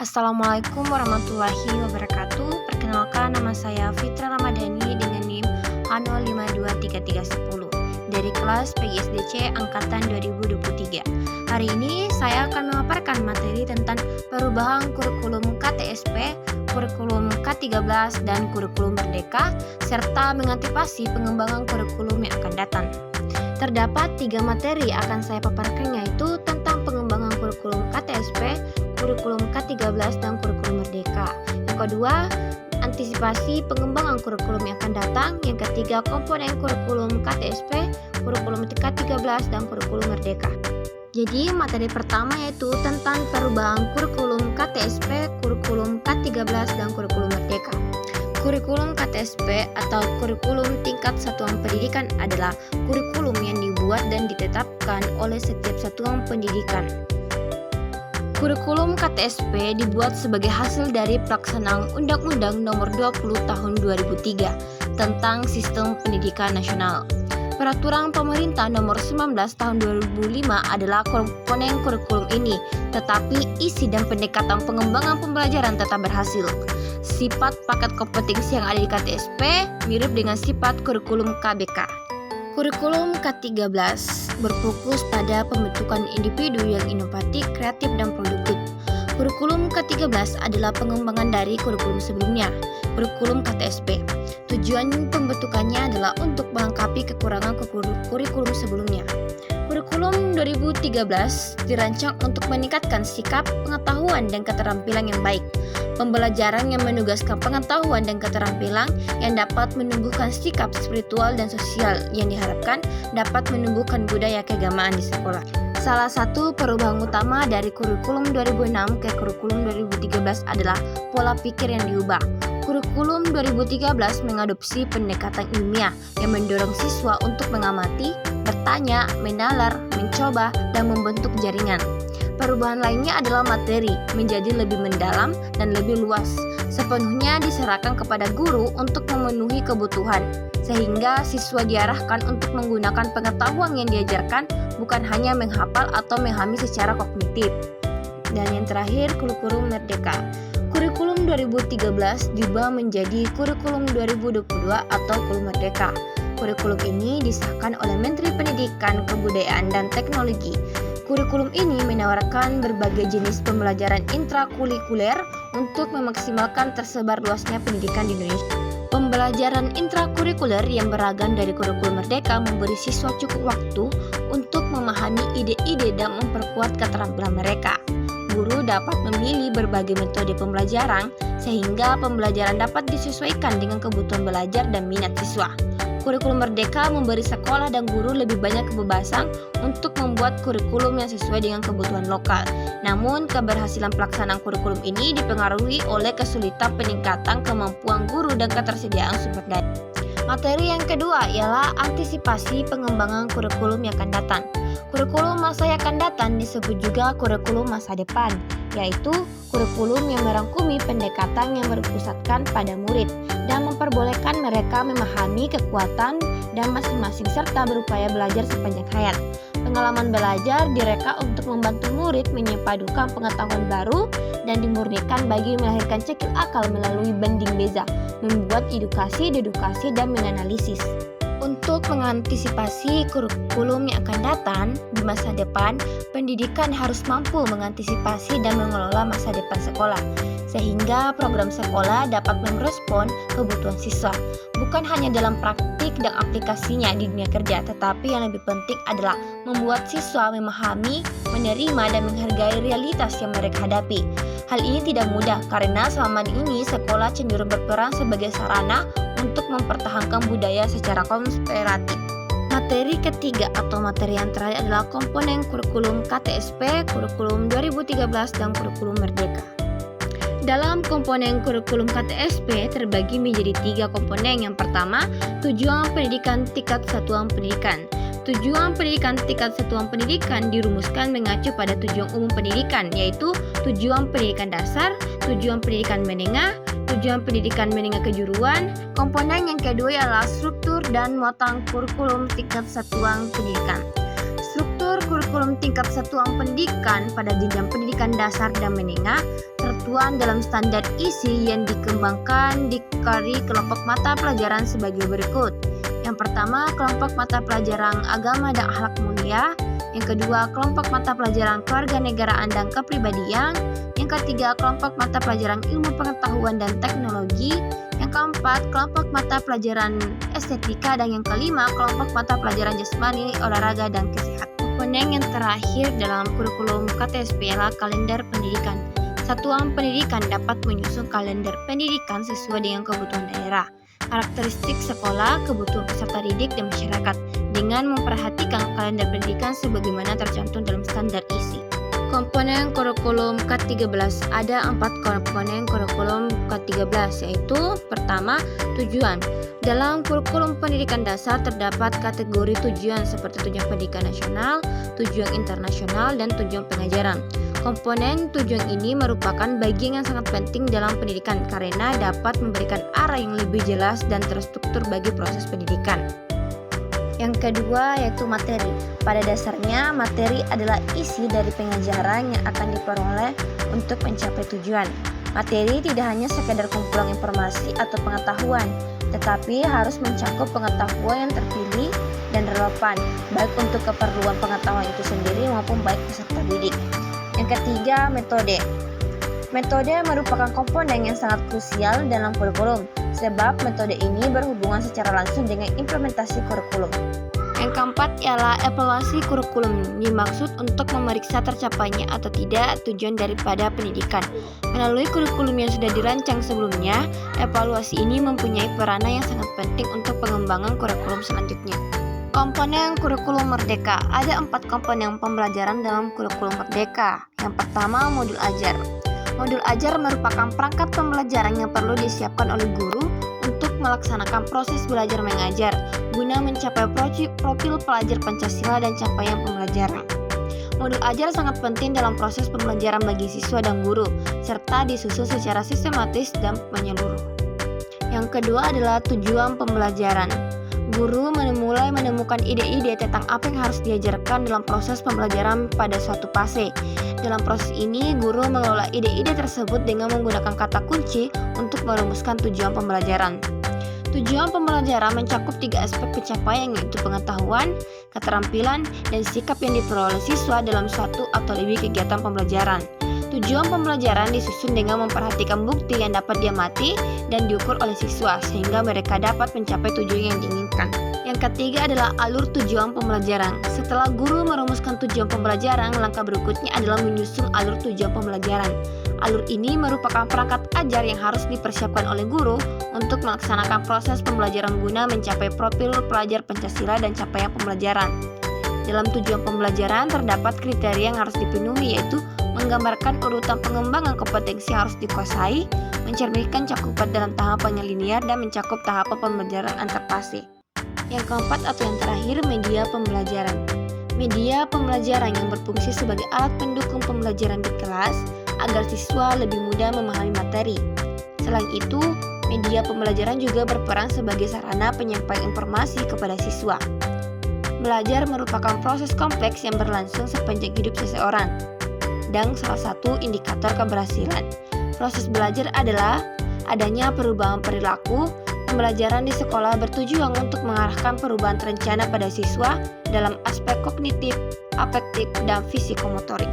Assalamualaikum warahmatullahi wabarakatuh. Perkenalkan, nama saya Fitra Ramadhani dengan NIM H052331 dari kelas PGSDC angkatan 2023. Hari ini saya akan memaparkan materi tentang perubahan kurikulum KTSP, kurikulum K13 dan kurikulum Merdeka serta mengantisipasi pengembangan kurikulum yang akan datang. Terdapat 3 materi akan saya paparkan, yaitu tentang pengembangan kurikulum KTSP, kurikulum K13 dan kurikulum Merdeka. Yang kedua, antisipasi pengembangan kurikulum yang akan datang. Yang ketiga, komponen kurikulum KTSP, kurikulum K13 dan kurikulum Merdeka. Jadi materi pertama yaitu tentang perubahan kurikulum KTSP, kurikulum K13 dan kurikulum Merdeka. Kurikulum KTSP atau kurikulum tingkat satuan pendidikan adalah kurikulum yang dibuat dan ditetapkan oleh setiap satuan pendidikan. Kurikulum KTSP dibuat sebagai hasil dari pelaksanaan Undang-Undang Nomor 20 Tahun 2003 tentang Sistem Pendidikan Nasional. Peraturan Pemerintah Nomor 19 Tahun 2005 adalah komponen kurikulum ini, tetapi isi dan pendekatan pengembangan pembelajaran tetap berhasil. Sifat paket kompetensi yang ada di KTSP mirip dengan sifat kurikulum KBK. Kurikulum K13 berfokus pada pembentukan individu yang inovatif, kreatif, dan produktif. Kurikulum K13 adalah pengembangan dari kurikulum sebelumnya, kurikulum KTSP. Tujuan pembentukannya adalah untuk melengkapi kekurangan kurikulum sebelumnya. Kurikulum 2013 dirancang untuk meningkatkan sikap, pengetahuan, dan keterampilan yang baik. Pembelajaran yang menugaskan pengetahuan dan keterampilan yang dapat menumbuhkan sikap spiritual dan sosial yang diharapkan dapat menumbuhkan budaya keagamaan di sekolah. Salah satu perubahan utama dari kurikulum 2006 ke kurikulum 2013 adalah pola pikir yang diubah. Kurikulum 2013 mengadopsi pendekatan ilmiah yang mendorong siswa untuk mengamati, bertanya, menalar, mencoba, dan membentuk jaringan. Perubahan lainnya adalah materi menjadi lebih mendalam dan lebih luas, sepenuhnya diserahkan kepada guru untuk memenuhi kebutuhan, sehingga siswa diarahkan untuk menggunakan pengetahuan yang diajarkan, bukan hanya menghafal atau memahami secara kognitif. Dan yang terakhir, kurikulum Merdeka. Kurikulum 2013 diubah menjadi kurikulum 2022 atau kurikulum Merdeka. Kurikulum ini disahkan oleh Menteri Pendidikan, Kebudayaan, dan Teknologi. Kurikulum ini menawarkan berbagai jenis pembelajaran intrakurikuler untuk memaksimalkan tersebar luasnya pendidikan di Indonesia. Pembelajaran intrakurikuler yang beragam dari kurikulum Merdeka memberi siswa cukup waktu untuk memahami ide-ide dan memperkuat keterampilan mereka. Guru dapat memilih berbagai metode pembelajaran sehingga pembelajaran dapat disesuaikan dengan kebutuhan belajar dan minat siswa. Kurikulum Merdeka memberi sekolah dan guru lebih banyak kebebasan untuk membuat kurikulum yang sesuai dengan kebutuhan lokal. Namun, keberhasilan pelaksanaan kurikulum ini dipengaruhi oleh kesulitan peningkatan kemampuan guru dan ketersediaan sumber daya. Materi yang kedua ialah antisipasi pengembangan kurikulum yang akan datang. Kurikulum masa yang akan datang disebut juga kurikulum masa depan, yaitu kurikulum yang merangkumi pendekatan yang berpusatkan pada murid dan memperbolehkan mereka memahami kekuatan dan masing-masing serta berupaya belajar sepanjang hayat. Pengalaman belajar direka untuk membantu murid menyepadukan pengetahuan baru dan dimurnikan bagi melahirkan cekil akal melalui banding beza, membuat edukasi, dedukasi, dan menganalisis. Untuk mengantisipasi kurikulum yang akan datang di masa depan, pendidikan harus mampu mengantisipasi dan mengelola masa depan sekolah, sehingga program sekolah dapat merespon kebutuhan siswa, bukan hanya dalam praktik dan aplikasinya di dunia kerja, tetapi yang lebih penting adalah membuat siswa memahami, menerima, dan menghargai realitas yang mereka hadapi. Hal ini tidak mudah karena selama ini sekolah cenderung berperan sebagai sarana untuk mempertahankan budaya secara konspiratif. Materi ketiga atau materi yang terakhir adalah komponen kurikulum KTSP, kurikulum 2013, dan kurikulum Merdeka. Dalam komponen kurikulum KTSP terbagi menjadi 3 komponen. Yang pertama, tujuan pendidikan tingkat satuan pendidikan. Tujuan pendidikan tingkat satuan pendidikan dirumuskan mengacu pada tujuan umum pendidikan, yaitu tujuan pendidikan dasar, tujuan pendidikan menengah, tujuan pendidikan menengah kejuruan. Komponen yang kedua adalah struktur dan muatan kurikulum tingkat satuan pendidikan. Struktur kurikulum tingkat satuan pendidikan pada jenjang pendidikan dasar dan menengah ketentuan dalam standar isi yang dikembangkan di kelompok mata pelajaran sebagai berikut. Yang pertama, kelompok mata pelajaran agama dan akhlak mulia. Yang kedua, kelompok mata pelajaran kewarganegaraan dan kepribadian. Yang ketiga, kelompok mata pelajaran ilmu pengetahuan dan teknologi. Yang keempat, kelompok mata pelajaran estetika. Dan yang kelima, kelompok mata pelajaran jasmani, olahraga, dan kesehatan. Komponen yang terakhir dalam kurikulum KTSP adalah kalender pendidikan. Satuan pendidikan dapat menyusun kalender pendidikan sesuai dengan kebutuhan daerah, karakteristik sekolah, kebutuhan peserta didik, dan masyarakat, dengan memperhatikan kalender pendidikan sebagaimana tercantum dalam standar isi. Komponen kurikulum K13. Ada 4 komponen kurikulum K13, yaitu pertama, tujuan. Dalam kurikulum pendidikan dasar terdapat kategori tujuan seperti tujuan pendidikan nasional, tujuan internasional, dan tujuan pengajaran. Komponen tujuan ini merupakan bagian yang sangat penting dalam pendidikan karena dapat memberikan arah yang lebih jelas dan terstruktur bagi proses pendidikan. Yang kedua yaitu materi. Pada dasarnya, materi adalah isi dari pengajaran yang akan diperoleh untuk mencapai tujuan. Materi tidak hanya sekedar kumpulan informasi atau pengetahuan, tetapi harus mencakup pengetahuan yang terpilih dan relevan, baik untuk keperluan pengetahuan itu sendiri maupun baik peserta didik. Yang ketiga, metode. Metode merupakan komponen yang sangat krusial dalam kurikulum, sebab metode ini berhubungan secara langsung dengan implementasi kurikulum. Yang keempat ialah evaluasi kurikulum, dimaksud untuk memeriksa tercapainya atau tidak tujuan daripada pendidikan. Melalui kurikulum yang sudah dirancang sebelumnya, evaluasi ini mempunyai peranan yang sangat penting untuk pengembangan kurikulum selanjutnya. Komponen kurikulum merdeka. Ada 4 komponen pembelajaran dalam kurikulum merdeka. Yang pertama, modul ajar. Modul ajar merupakan perangkat pembelajaran yang perlu disiapkan oleh guru untuk melaksanakan proses belajar mengajar guna mencapai profil pelajar Pancasila dan capaian pembelajaran. Modul ajar sangat penting dalam proses pembelajaran bagi siswa dan guru, serta disusun secara sistematis dan menyeluruh. Yang kedua adalah tujuan pembelajaran. Guru mulai menemukan ide-ide tentang apa yang harus diajarkan dalam proses pembelajaran pada suatu fase. Dalam proses ini, guru mengelola ide-ide tersebut dengan menggunakan kata kunci untuk merumuskan tujuan pembelajaran. Tujuan pembelajaran mencakup 3 aspek pencapaian, yaitu pengetahuan, keterampilan, dan sikap yang diperoleh siswa dalam suatu atau lebih kegiatan pembelajaran. Tujuan pembelajaran disusun dengan memperhatikan bukti yang dapat diamati dan diukur oleh siswa sehingga mereka dapat mencapai tujuan yang diinginkan. Yang ketiga adalah alur tujuan pembelajaran. Setelah guru merumuskan tujuan pembelajaran, langkah berikutnya adalah menyusun alur tujuan pembelajaran. Alur ini merupakan perangkat ajar yang harus dipersiapkan oleh guru untuk melaksanakan proses pembelajaran guna mencapai profil pelajar Pancasila dan capaian pembelajaran. Dalam tujuan pembelajaran terdapat kriteria yang harus dipenuhi, yaitu menggambarkan urutan pengembangan kompetensi yang harus dikuasai, mencerminkan cakupan dalam tahapan yang linear, dan mencakup tahapan pembelajaran antar fase. Yang keempat atau yang terakhir, media pembelajaran. Media pembelajaran yang berfungsi sebagai alat pendukung pembelajaran di kelas agar siswa lebih mudah memahami materi. Selain itu, media pembelajaran juga berperan sebagai sarana penyampaian informasi kepada siswa. Belajar merupakan proses kompleks yang berlangsung sepanjang hidup seseorang, dan salah satu indikator keberhasilan proses belajar adalah adanya perubahan perilaku. Pembelajaran di sekolah bertujuan untuk mengarahkan perubahan terencana pada siswa dalam aspek kognitif, afektif, dan fisikomotorik.